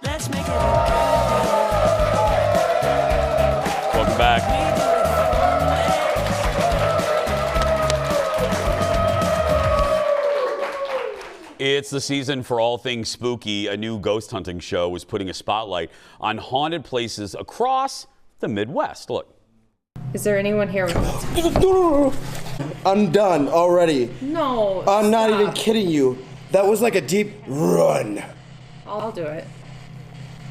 Let's make it. Welcome back. It's the season for all things spooky. A new ghost hunting show is putting a spotlight on haunted places across the Midwest. Look. Is there anyone here with us? I'm done already. No. I'm not even kidding you. That was like a deep run. I'll do it.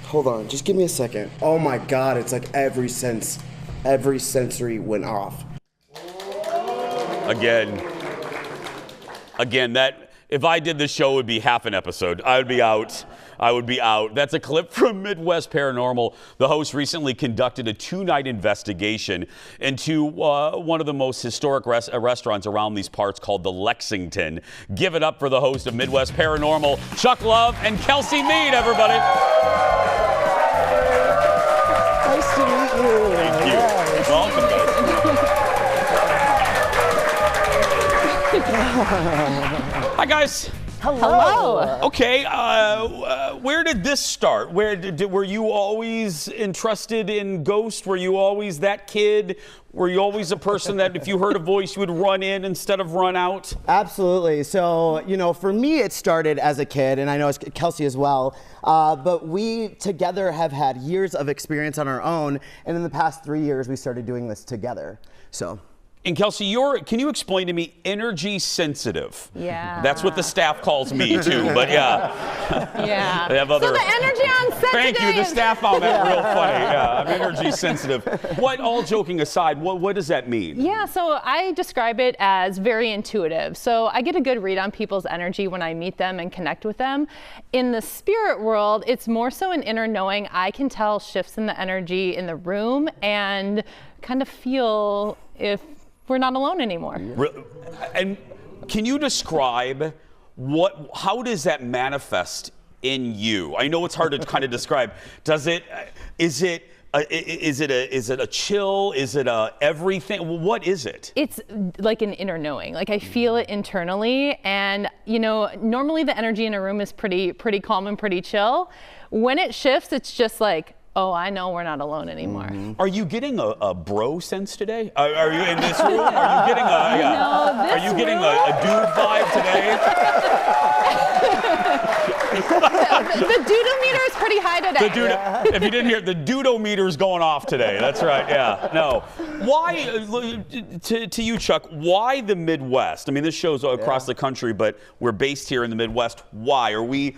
Hold on, just give me a second. Oh my God, it's like every sensory went off. Again, that if I did this show, it would be half an episode. I would be out. That's a clip from Midwest Paranormal. The host recently conducted a 2-night investigation into one of the most historic restaurants around these parts called the Lexington. Give it up for the host of Midwest Paranormal, Chuck Love and Kelsey Mead, everybody. Nice to meet you. Thank you. Yes. Welcome, guys. Hi, guys. Hello. Okay, where did this start? Were you always interested in ghosts? Were you always that kid? Were you always a person that if you heard a voice, you would run in instead of run out? Absolutely. So, for me, it started as a kid, and I know it's Kelsey as well. But we together have had years of experience on our own, and in the past 3 years, we started doing this together. So. And Kelsey, can you explain to me energy sensitive? Yeah. That's what the staff calls me too, but yeah. Yeah. They have other. So the energy on set Thank today you. The is- staff found that real funny. Yeah, I'm energy sensitive. All joking aside, what does that mean? Yeah, so I describe it as very intuitive. So I get a good read on people's energy when I meet them and connect with them. In the spirit world, it's more so an inner knowing. I can tell shifts in the energy in the room and kind of feel if we're not alone anymore. And can you describe how does that manifest in you? I know it's hard to kind of describe. Is it a chill? Is it a everything? What is it? It's like an inner knowing. Like I feel it internally, and normally the energy in a room is pretty calm and pretty chill. When it shifts, it's just like, oh, I know we're not alone anymore. Mm-hmm. Are you getting a bro sense today? Are you in this room? Are you getting a dude vibe today? The dudometer is pretty high today. If you didn't hear, the dudometer is going off today. That's right. Yeah. No. Why, to you, Chuck? Why the Midwest? I mean, this show's across the country, but we're based here in the Midwest. Why are we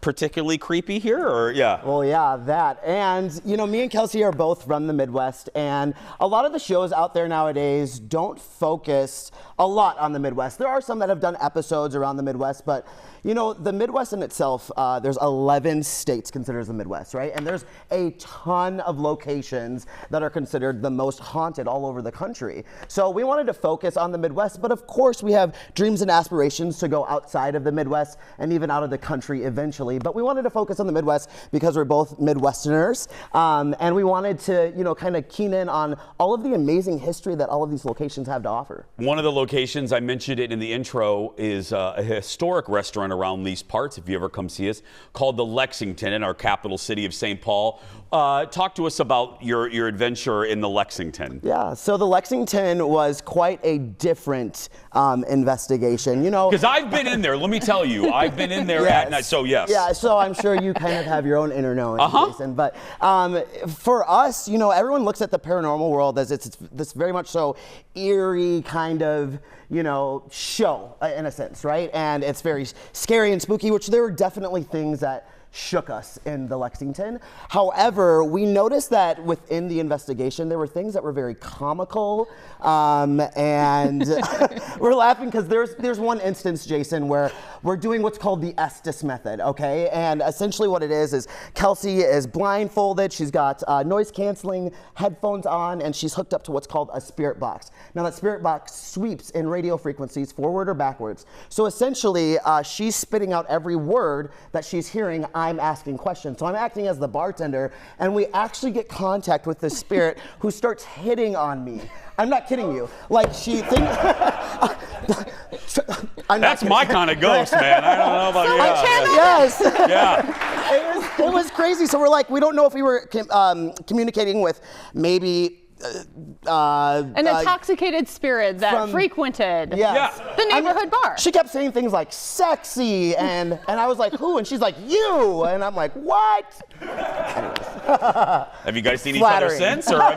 particularly creepy here, or yeah? Well, yeah, that. And, me and Kelsey are both from the Midwest, and a lot of the shows out there nowadays don't focus a lot on the Midwest. There are some that have done episodes around the Midwest, but, the Midwest in itself, there's 11 states considered the Midwest, right? And there's a ton of locations that are considered the most haunted all over the country. So we wanted to focus on the Midwest, but of course we have dreams and aspirations to go outside of the Midwest and even out of the country eventually. But we wanted to focus on the Midwest because we're both Midwesterners, and we wanted to, kind of keen in on all of the amazing history that all of these locations have to offer. One of the locations, I mentioned it in the intro, is a historic restaurant around these parts, if you ever come see us, called the Lexington in our capital city of St. Paul. Talk to us about your adventure in the Lexington. Yeah, so the Lexington was quite a different investigation, Because I've been in there, let me tell you, I've been in there at night, so yes. Yeah, so I'm sure you kind of have your own inner knowing, Jason. But for us, everyone looks at the paranormal world as it's this very much so eerie kind of, show in a sense, right? And it's very scary and spooky, which there were definitely things that shook us in the Lexington. However, we noticed that within the investigation, there were things that were very comical, and we're laughing because there's one instance, Jason, where we're doing what's called the Estes method, okay? And essentially what it is Kelsey is blindfolded, she's got noise canceling headphones on, and she's hooked up to what's called a spirit box. Now that spirit box sweeps in radio frequencies forward or backwards. So essentially, she's spitting out every word that she's hearing. I'm asking questions. So I'm acting as the bartender, and we actually get contact with the spirit who starts hitting on me. I'm not kidding you. Like she thinks. That's my kind of ghost, man. I don't know about you. Yes. Yeah. It was crazy. So we're like, we don't know if we were communicating with maybe an intoxicated spirit that frequented the neighborhood bar. She kept saying things like sexy, and I was like, who? And she's like, you. And I'm like, what? Have you guys seen each other since? Or I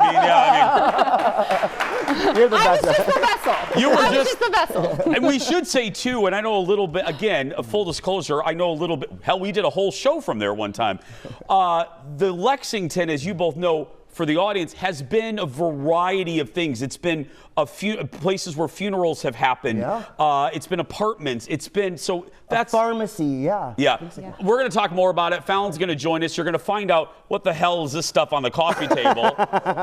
mean, You're the best. I was just the vessel. You were I was just the vessel. And we should say too, and I know a little bit, again, a full disclosure, I know a little bit, hell, we did a whole show from there one time. The Lexington, as you both know, for the audience, has been a variety of things. It's been a few places where funerals have happened. Yeah. It's been apartments. It's been, so that's a pharmacy, yeah. We're going to talk more about it. Fallon's going to join us. You're going to find out what the hell is this stuff on the coffee table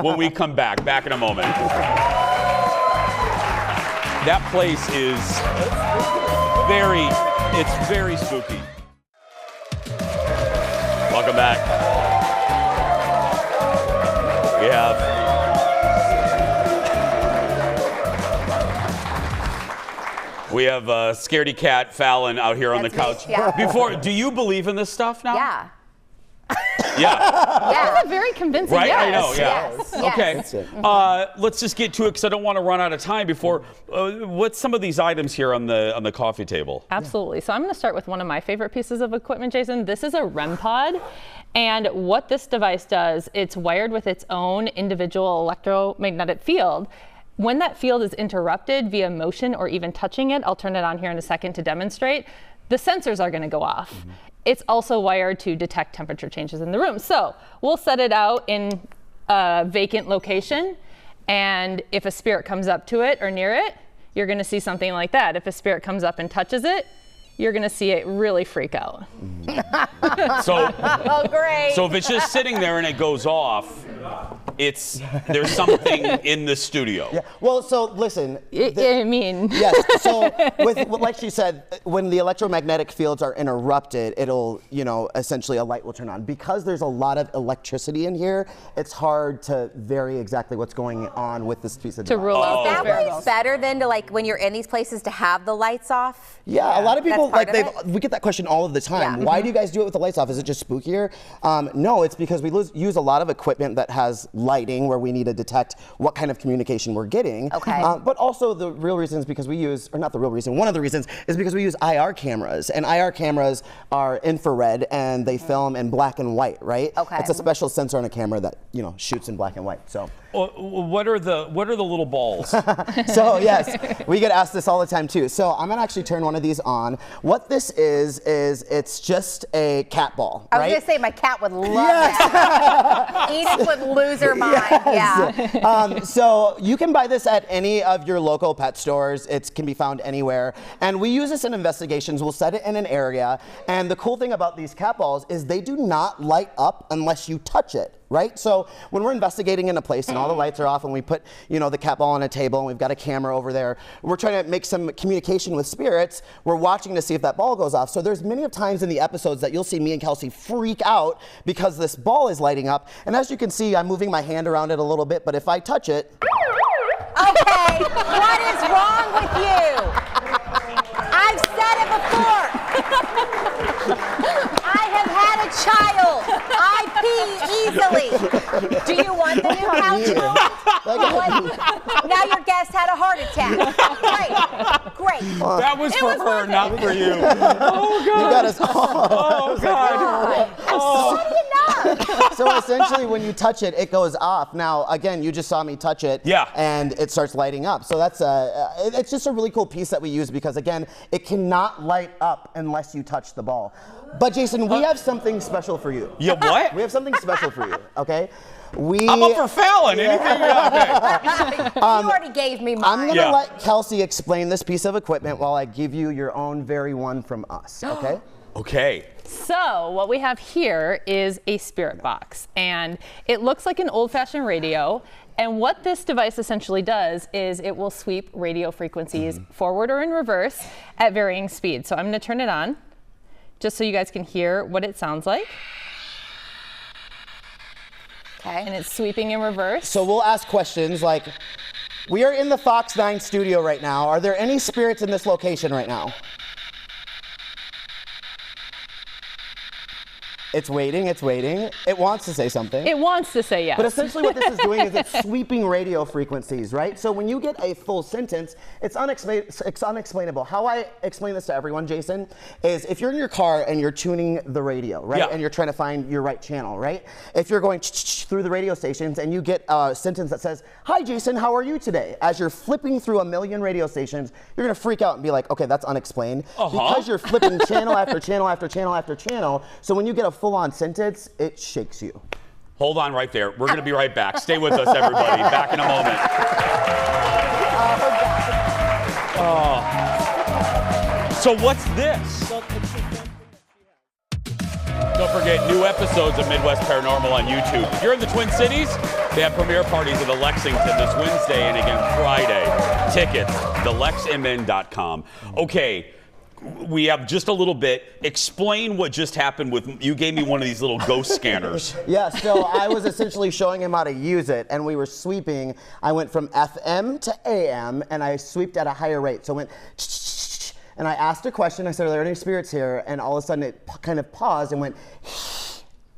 when we come back. Back in a moment. That place is it's very spooky. Welcome back. We have Scaredy Cat Fallon out here on the couch. Yeah. Do you believe in this stuff now? Yeah. Yeah. That's a very convincing right? yes. I know, yeah. Yes. Okay. Let's just get to it because I don't want to run out of time before. What's some of these items here on the coffee table? Absolutely. So I'm going to start with one of my favorite pieces of equipment, Jason. This is a REM pod. And what this device does, it's wired with its own individual electromagnetic field. When that field is interrupted via motion or even touching it, I'll turn it on here in a second to demonstrate, the sensors are going to go off. Mm-hmm. It's also wired to detect temperature changes in the room. So we'll set it out in a vacant location, and if a spirit comes up to it or near it, you're going to see something like that. If a spirit comes up and touches it, you're going to see it really freak out. Oh, great. So if it's just sitting there and it goes off, there's something in the studio. Yeah. Well, so listen. I mean. Yes. So like she said, when the electromagnetic fields are interrupted, it'll, essentially a light will turn on. Because there's a lot of electricity in here, it's hard to vary exactly what's going on with this piece of device. To rule out That those variables. was better than to when you're in these places to have the lights off. Yeah, a lot of people we we get that question all of the time. Yeah. Why do you guys do it with the lights off? Is it just spookier? No, it's because we use a lot of equipment that has lighting where we need to detect what kind of communication we're getting. Okay. But also the real reason is because we use, or not the real reason, one of the reasons is because we use IR cameras. And IR cameras are infrared and they film in black and white, right? Okay. It's a special sensor on a camera that, shoots in black and white. So. What are the little balls? So yes, we get asked this all the time too. So I'm gonna actually turn one of these on. What this is it's just a cat ball, right? I was gonna say my cat would love that. Edith would lose her mind. Yes. Yeah. So you can buy this at any of your local pet stores. It can be found anywhere. And we use this in investigations. We'll set it in an area. And the cool thing about these cat balls is they do not light up unless you touch it. Right? So when we're investigating in a place and all the lights are off and we put, the cat ball on a table and we've got a camera over there, we're trying to make some communication with spirits. We're watching to see if that ball goes off. So there's many of times in the episodes that you'll see me and Kelsey freak out because this ball is lighting up. And as you can see, I'm moving my hand around it a little bit, but if I touch it. Okay, what is wrong with you? I've said it before. I have had a child. I pee easily. Do you want the new couch moved? Now your guest had a heart attack. Great. That was for her, not for you. Oh, God. You got us all. Oh, God. So essentially, when you touch it, it goes off. Now, again, you just saw me touch it. Yeah. And it starts lighting up. So that's it's just a really cool piece that we use because, again, it cannot light up unless you touch the ball. But Jason, we have something special for you. Yeah, what? We have something special for you, okay? I'm up for Fallon. Anything? Okay. You already gave me mine. I'm going to let Kelsey explain this piece of equipment while I give you your own very one from us, okay? Okay. So what we have here is a spirit box, and it looks like an old-fashioned radio. And what this device essentially does is it will sweep radio frequencies forward or in reverse at varying speeds. So I'm going to turn it on just so you guys can hear what it sounds like. Okay. And it's sweeping in reverse. So we'll ask questions like, we are in the Fox 9 studio right now. Are there any spirits in this location right now? It's waiting, it's waiting. It wants to say something. It wants to say yes. But essentially what this is doing is it's sweeping radio frequencies, right? So when you get a full sentence, it's unexplainable. How I explain this to everyone, Jason, is if you're in your car and you're tuning the radio, right? Yeah. And you're trying to find your right channel, right? If you're going through the radio stations and you get a sentence that says, "Hi Jason, how are you today?" As you're flipping through a million radio stations, you're gonna freak out and be like, okay, that's unexplained. Because you're flipping channel after channel after channel after channel, so when you get a full-on sentence, it shakes you. Hold on right there. We're going to be right back. Stay with us, everybody. Back in a moment. So what's this? Don't forget, new episodes of Midwest Paranormal on YouTube. If you're in the Twin Cities, they have premiere parties at the Lexington this Wednesday and again Friday. Tickets, thelexmn.com. Okay. We have just a little bit. Explain what just happened with, you gave me one of these little ghost scanners. Yeah, so I was essentially showing him how to use it, and we were sweeping. I went from FM to AM, and I sweeped at a higher rate. So I went, and I asked a question. I said, are there any spirits here? And all of a sudden it kind of paused and went,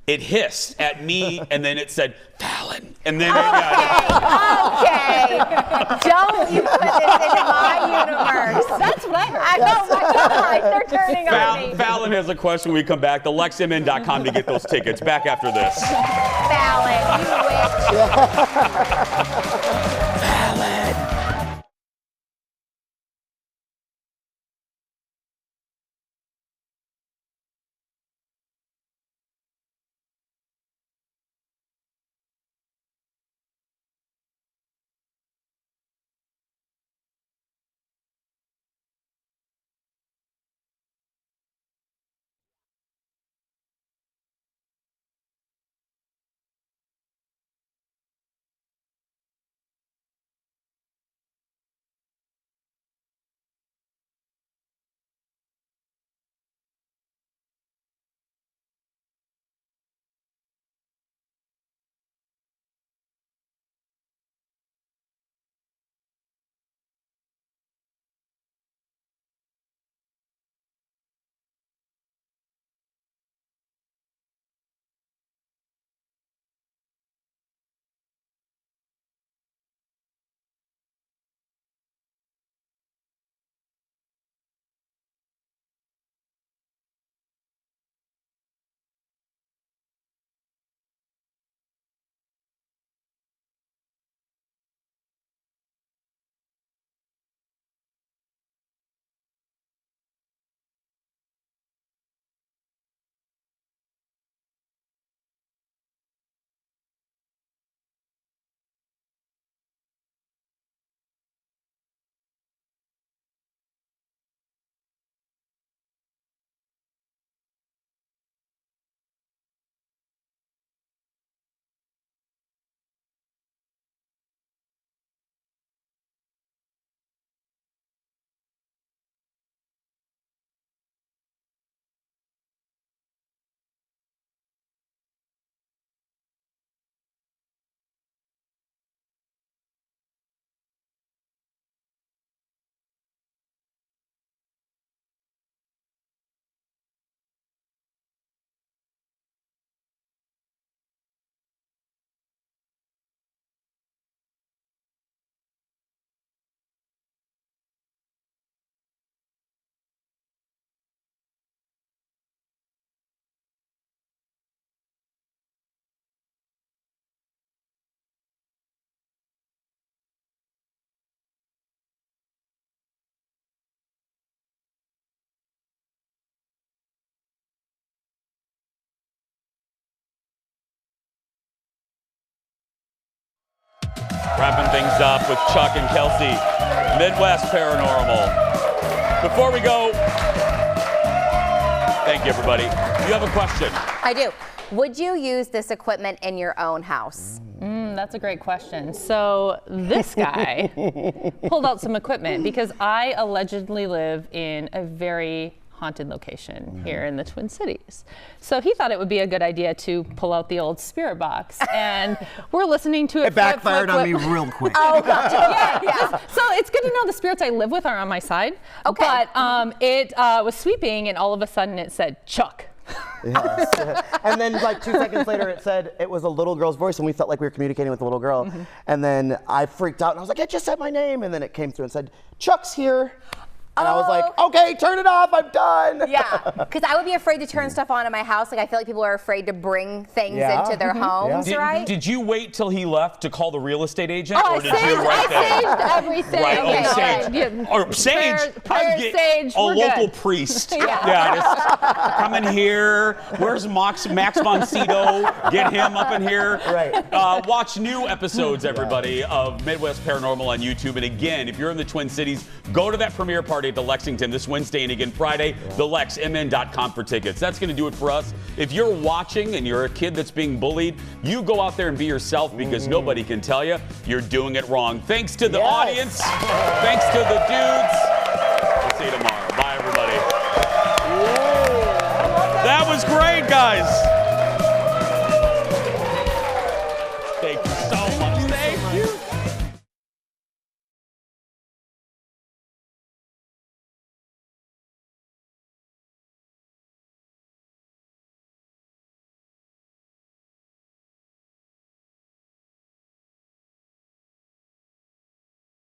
It hissed at me, and then it said, Fallon. And then Okay. Don't you put this into my universe. That's what I heard. Oh my God, they're turning on me. Fallon has a question when we come back. TheLexMN.com to get those tickets. Back after this. Fallon, you witch. Fallon. Wrapping things up with Chuck and Kelsey, Midwest Paranormal. Before we go, thank you, everybody. You have a question? I do. Would you use this equipment in your own house? That's a great question. So this guy pulled out some equipment because I allegedly live in a very haunted location here in the Twin Cities. So he thought it would be a good idea to pull out the old spirit box, and we're listening to it. It backfired on me real quick. Oh, gotcha. Yeah. So it's good to know the spirits I live with are on my side. Okay. But it was sweeping, and all of a sudden it said, Chuck, Yes. And then like 2 seconds later it said it was a little girl's voice and we felt like we were communicating with a little girl. And then I freaked out and I was like, it just said my name. And then it came through and said, Chuck's here. And I was like, okay, turn it off, I'm done. Yeah, because I would be afraid to turn stuff on in my house. Like I feel like people are afraid to bring things into their homes, right? Did you wait till he left to call the real estate agent? Oh, or did you right there? I saved everything. Right, Okay, Sage. yeah. Or Sage. Prayer, Sage, a we're local good. priest. Yeah. Just come in here. Where's Max von Sydow? Get him up in here. Right. Watch new episodes, everybody, of Midwest Paranormal on YouTube. And again, if you're in the Twin Cities, go to that premiere party at the Lexington this Wednesday and again Friday, thelexmn.com for tickets. That's going to do it for us. If you're watching and you're a kid that's being bullied, you go out there and be yourself because nobody can tell you you're doing it wrong. Thanks to the audience. Thanks to the dudes. We'll see you tomorrow. Bye, everybody. That was great, guys.